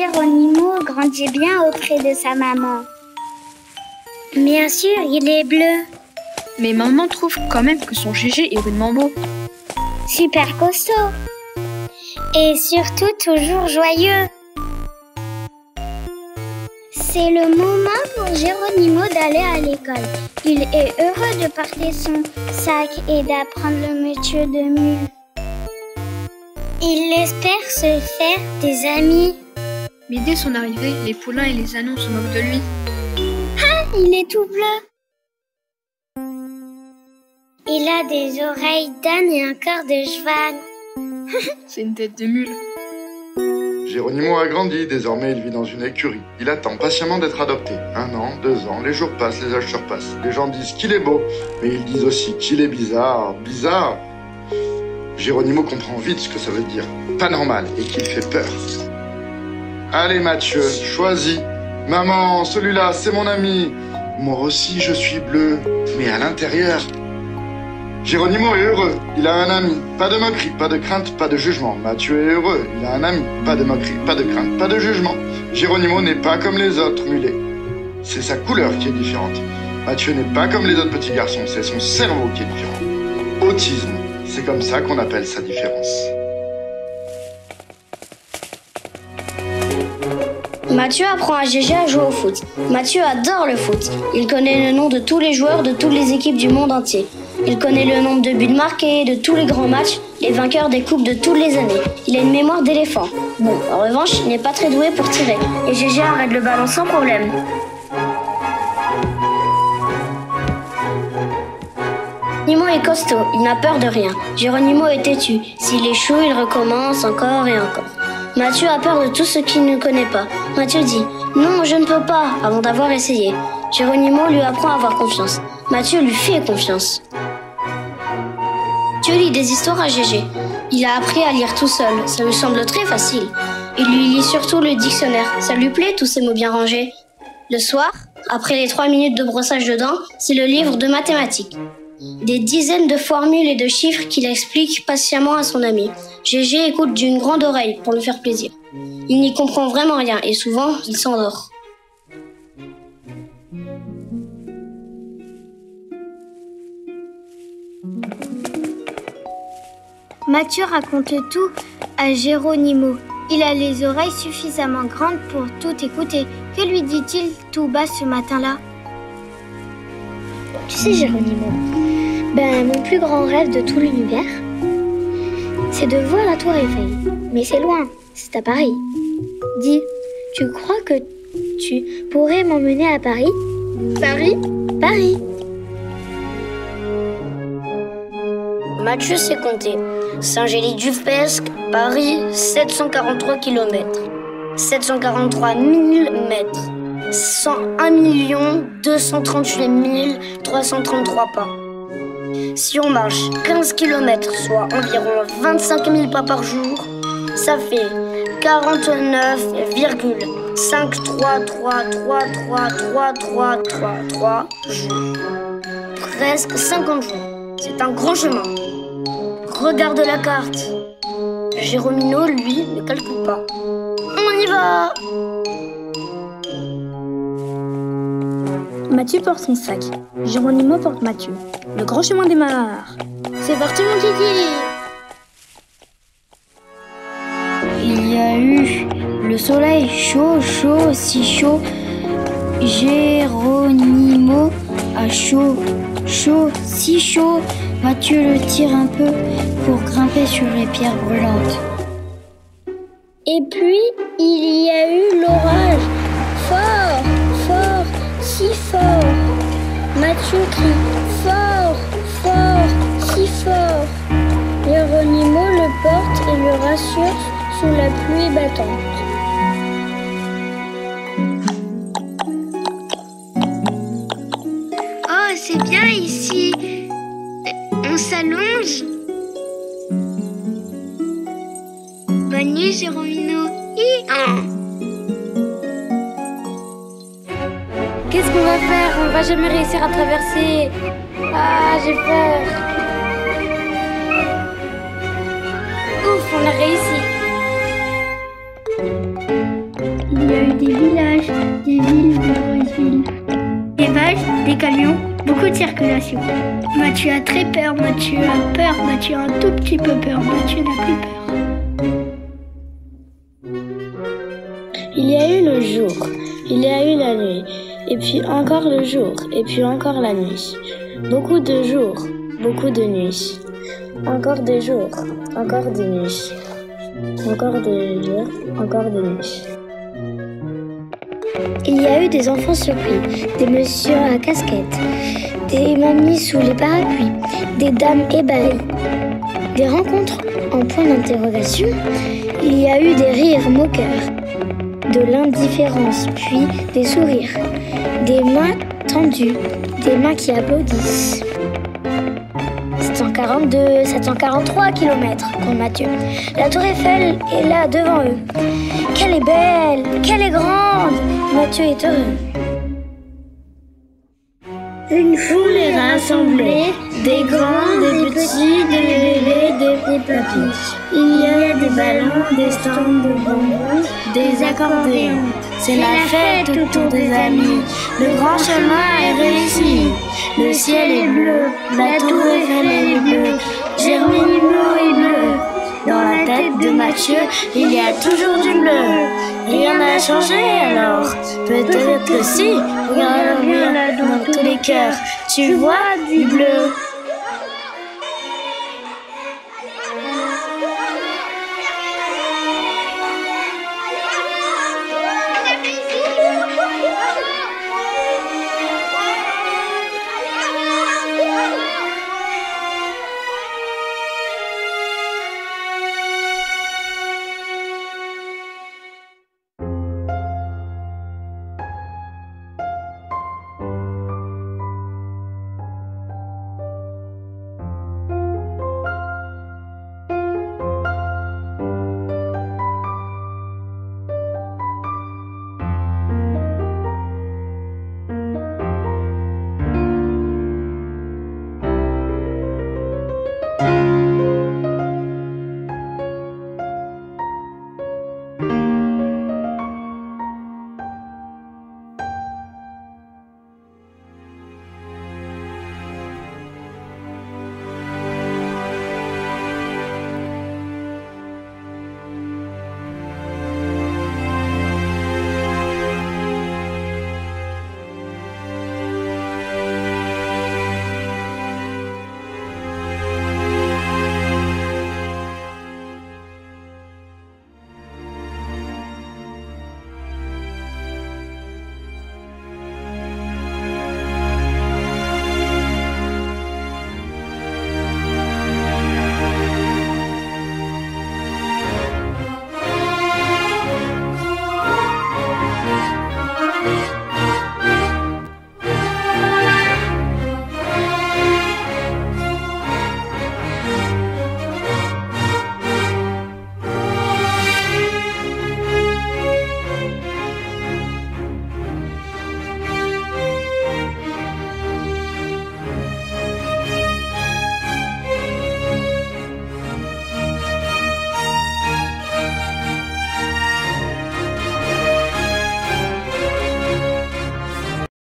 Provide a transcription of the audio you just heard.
Geronimo grandit bien auprès de sa maman. Bien sûr, il est bleu. Mais maman trouve quand même que son Gégé est rudement beau. Super costaud. Et surtout toujours joyeux. C'est le moment pour Geronimo d'aller à l'école. Il est heureux de porter son sac et d'apprendre le métier de mule. Il espère se faire des amis. Mais dès son arrivée, les poulains et les ânons se moquent de lui. Ah, il est tout bleu. Il a des oreilles d'âne et un corps de cheval. C'est une tête de mule. Geronimo a grandi, désormais il vit dans une écurie. Il attend patiemment d'être adopté. 1 an, 2 ans, les jours passent, les âges surpassent. Les gens disent qu'il est beau, mais ils disent aussi qu'il est bizarre. Bizarre. Geronimo comprend vite ce que ça veut dire. Pas normal et qu'il fait peur. Allez Mathieu, choisis. Maman, celui-là, c'est mon ami. Moi aussi je suis bleu, mais à l'intérieur. Geronimo est heureux, il a un ami. Pas de moquerie, pas de crainte, pas de jugement. Mathieu est heureux, il a un ami. Pas de moquerie, pas de crainte, pas de jugement. Geronimo n'est pas comme les autres mulets. C'est sa couleur qui est différente. Mathieu n'est pas comme les autres petits garçons, c'est son cerveau qui est différent. Autisme, c'est comme ça qu'on appelle sa différence. Mathieu apprend à Gégé à jouer au foot. Mathieu adore le foot. Il connaît le nom de tous les joueurs de toutes les équipes du monde entier. Il connaît le nombre de buts marqués, de tous les grands matchs, les vainqueurs des coupes de toutes les années. Il a une mémoire d'éléphant. Bon, en revanche, il n'est pas très doué pour tirer. Et Gégé arrête le ballon sans problème. Geronimo est costaud, il n'a peur de rien. Geronimo est têtu. S'il échoue, il recommence encore et encore. Mathieu a peur de tout ce qu'il ne connaît pas. Mathieu dit « Non, je ne peux pas » avant d'avoir essayé. Geronimo lui apprend à avoir confiance. Mathieu lui fait confiance. Mathieu lit des histoires à Gégé. Il a appris à lire tout seul, ça lui semble très facile. Il lui lit surtout le dictionnaire, ça lui plaît tous ces mots bien rangés. Le soir, après les 3 minutes de brossage de dents, c'est le livre de mathématiques. Des dizaines de formules et de chiffres qu'il explique patiemment à son ami. Gégé écoute d'une grande oreille pour lui faire plaisir. Il n'y comprend vraiment rien et souvent, il s'endort. Mathieu raconte tout à Geronimo. Il a les oreilles suffisamment grandes pour tout écouter. Que lui dit-il tout bas ce matin-là? Tu sais, Geronimo, mon plus grand rêve de tout l'univers, c'est de voir la tour Eiffel. Mais c'est loin, c'est à Paris. Dis, tu crois que tu pourrais m'emmener à Paris? Paris? Paris. Mathieu sait compter. Saint-Gély-du-Pesque, Paris, 743 km. 743 000 mètres. 101 238 333 pas. Si on marche 15 km, soit environ 25 000 pas par jour, ça fait 49,533333333 jours. Presque 50 jours. C'est un grand chemin. Regarde la carte. Geronimo, lui, ne calcule pas. On y va! Mathieu porte son sac. Geronimo porte Mathieu. Le grand chemin démarre. C'est parti, mon kiki! Il y a eu le soleil chaud, chaud, si chaud. Geronimo a chaud, chaud, si chaud. Mathieu le tire un peu pour grimper sur les pierres brûlantes. Et puis, il y a eu l'orage. Fort, fort, si fort. Mathieu crie fort, fort, si fort. Geronimo le porte et le rassure sous la pluie battante. Oh, c'est bien ici. On s'allonge. Bonne nuit, Geronimo. Qu'est-ce qu'on va faire? On va jamais réussir à traverser. Ah, j'ai peur. Ouf, on a réussi. camions, beaucoup de circulation. Mathieu a très peur, Mathieu a peur, Mathieu a un tout petit peu peur, Mathieu n'a plus peur. Il y a eu le jour, il y a eu la nuit, et puis encore le jour, et puis encore la nuit. Beaucoup de jours, beaucoup de nuits. Encore des jours, encore des nuits. Encore des jours, encore des nuits. Il y a eu des enfants surpris, des messieurs à casquette, des mamies sous les parapluies, des dames ébahies, des rencontres en point d'interrogation. Il y a eu des rires moqueurs, de l'indifférence, puis des sourires, des mains tendues, des mains qui applaudissent. 742, 743 km, compte Mathieu. La tour Eiffel est là devant eux. Qu'elle est belle, qu'elle est grande. Mathieu est heureux. Une foule est rassemblée, des grands, des petits, des bébés, des papis. Il y a des ballons, des stands de bonbons, des accordéons. C'est la fête autour des amis. Le grand chemin est réussi. Le ciel est bleu, la tour Eiffel est bleue. Geronimo est bleu. Dans la tête de Mathieu, il y a toujours du bleu. Rien n'a changé alors. Peut-être que si. Regarde là dans tous les cœurs. Tu vois du bleu.